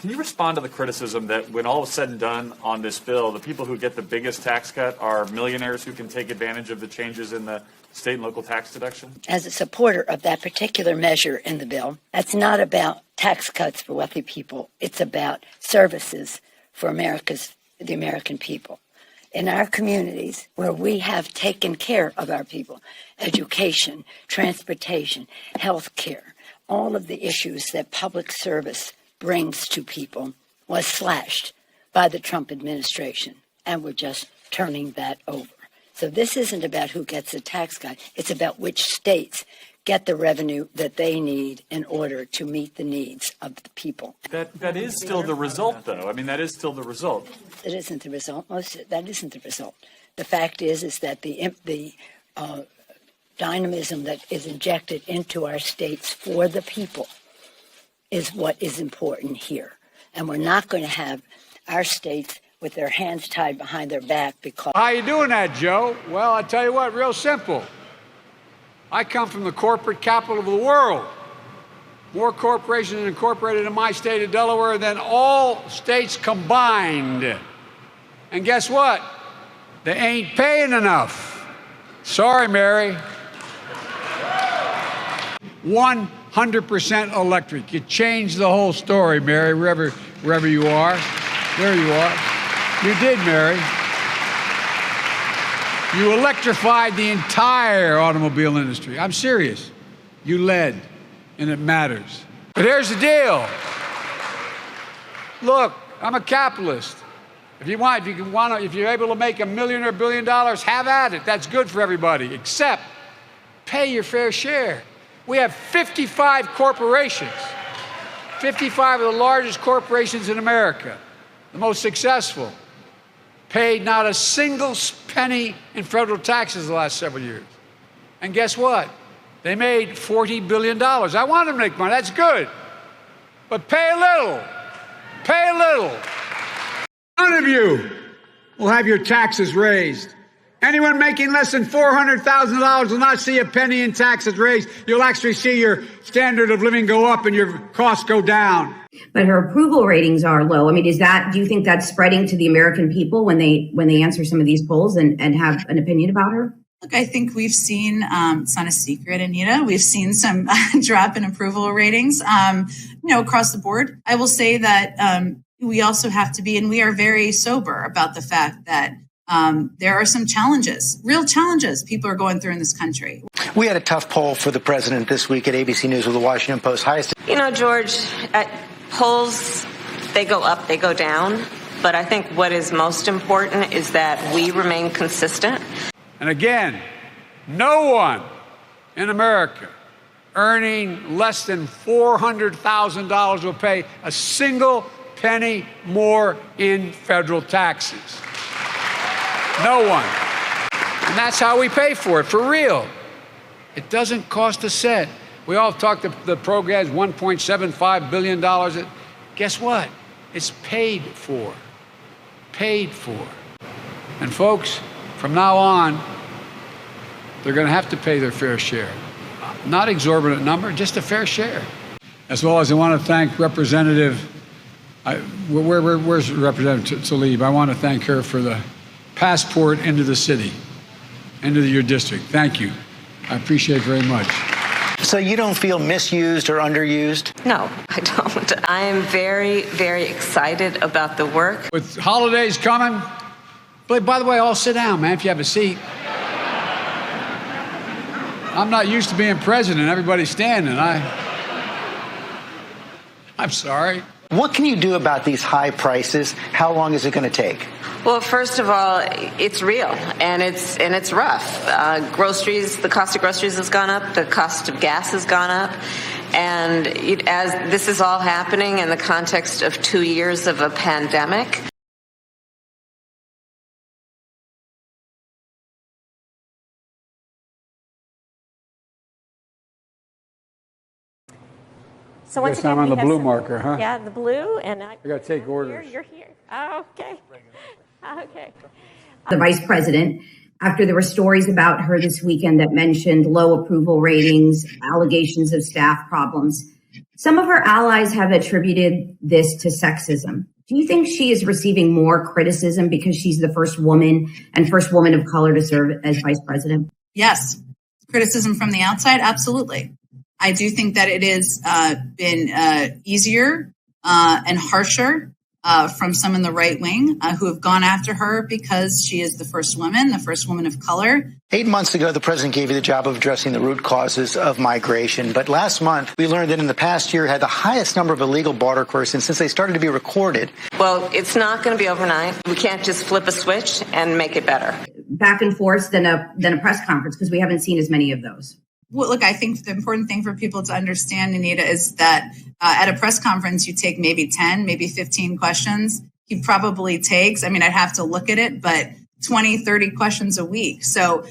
Can you respond to the criticism that when all is said and done on this bill, the people who get the biggest tax cut are millionaires who can take advantage of the changes in the state and local tax deduction? As a supporter of that particular measure in the bill, that's not about tax cuts for wealthy people. It's about services for the American people. In our communities where we have taken care of our people, education, transportation, health care, all of the issues that public service brings to people was slashed by the Trump administration, and we're just turning that over. So this isn't about who gets a tax cut. It's about which states get the revenue that they need in order to meet the needs of the people. That is still the result, though. I mean, that is still the result. It isn't the result. That isn't the result. The fact is that the dynamism that is injected into our states for the people is what is important here. And we're not going to have our states with their hands tied behind their back because... How you doing that, Joe? Well, I tell you what, real simple. I come from the corporate capital of the world. More corporations incorporated in my state of Delaware than all states combined. And guess what? They ain't paying enough. Sorry, Mary. 100% electric. You changed the whole story, Mary, wherever you are. There you are. You did, Mary. You electrified the entire automobile industry. I'm serious. You led, and it matters. But here's the deal. Look, I'm a capitalist. If you're able to make $1 million or $1 billion, have at it. That's good for everybody, except pay your fair share. We have 55 corporations, 55 of the largest corporations in America, the most successful, paid not a single penny in federal taxes the last several years. And guess what? They made $40 billion. I want them to make money. That's good. But pay a little. Pay a little. None of you will have your taxes raised. Anyone making less than $400,000 will not see a penny in taxes raised. You'll actually see your standard of living go up and your costs go down. But her approval ratings are low. I mean, do you think that's spreading to the American people when they answer some of these polls and have an opinion about her? Look, I think we've seen, it's not a secret, Anita, we've seen some drop in approval ratings, across the board. I will say that we also have to be, and we are very sober about the fact that there are some challenges, real challenges people are going through in this country. We had a tough poll for the president this week at ABC News with the Washington Post. Highest. George, polls, they go up, they go down. But I think what is most important is that we remain consistent. And again, no one in America earning less than $400,000 will pay a single penny more in federal taxes. No one. And that's how we pay for it, for real. It doesn't cost a cent. We all talked the program's $1.75 billion. Guess what? It's paid for. Paid for. And folks, from now on, they're going to have to pay their fair share. Not exorbitant number, just a fair share. As well as I want to thank Representative, where's Representative Tlaib? I want to thank her for the passport into the city, into your district. Thank you. I appreciate it very much. So you don't feel misused or underused? No, I don't. I am very, very excited about the work. With holidays coming, but by the way, all sit down, man, if you have a seat. I'm not used to being president. Everybody's standing. I'm sorry. What can you do about these high prices? How long is it going to take? Well, first of all, it's real and it's rough. Groceries, the cost of groceries has gone up. The cost of gas has gone up. And as this is all happening in the context of 2 years of a pandemic. So once again, I'm on the blue marker, huh? Yeah, the blue, and I got to take orders. You're here. Oh, okay. Okay. The vice president, after there were stories about her this weekend that mentioned low approval ratings, allegations of staff problems, Some of her allies have attributed this to sexism. Do you think she is receiving more criticism because she's the first woman of color to serve as vice president? Yes. Criticism from the outside? Absolutely. I do think that it has been easier and harsher from some in the right wing who have gone after her because she is the first woman of color. 8 months ago, the president gave you the job of addressing the root causes of migration. But last month, we learned that in the past year had the highest number of illegal border crossings since they started to be recorded. Well, it's not going to be overnight. We can't just flip a switch and make it better. Back and forth than a press conference, because we haven't seen as many of those. Well, look, I think the important thing for people to understand, Anita, is that at a press conference, you take maybe 10, maybe 15 questions. He probably takes, I'd have to look at it, but 20, 30 questions a week. So,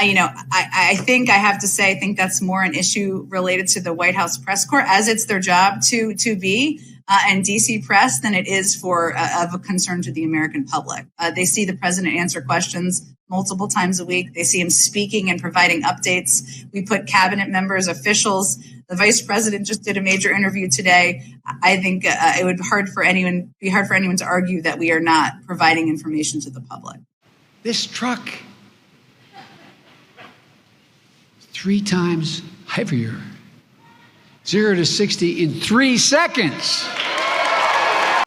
I think I have to say, I think that's more an issue related to the White House press corps, as it's their job to be, and DC press, than it is of a concern to the American public. They see the president answer questions multiple times a week. They see him speaking and providing updates. We put cabinet members, officials. The vice president just did a major interview today. I think it would be hard for anyone to argue that we are not providing information to the public. This truck, 3 times heavier. 0 to 60 in 3 seconds.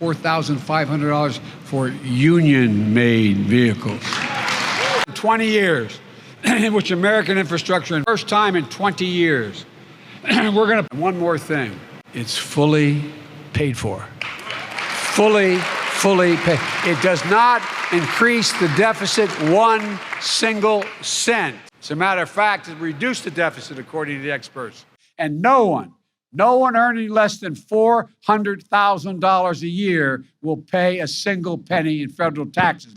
$4,500 for union-made vehicles. 20 years, in which American infrastructure, first time in 20 years. One more thing. It's fully paid for. Fully paid. It does not increase the deficit 1 single cent. As a matter of fact, it reduced the deficit, according to the experts. And no one earning less than $400,000 a year will pay a single penny in federal taxes.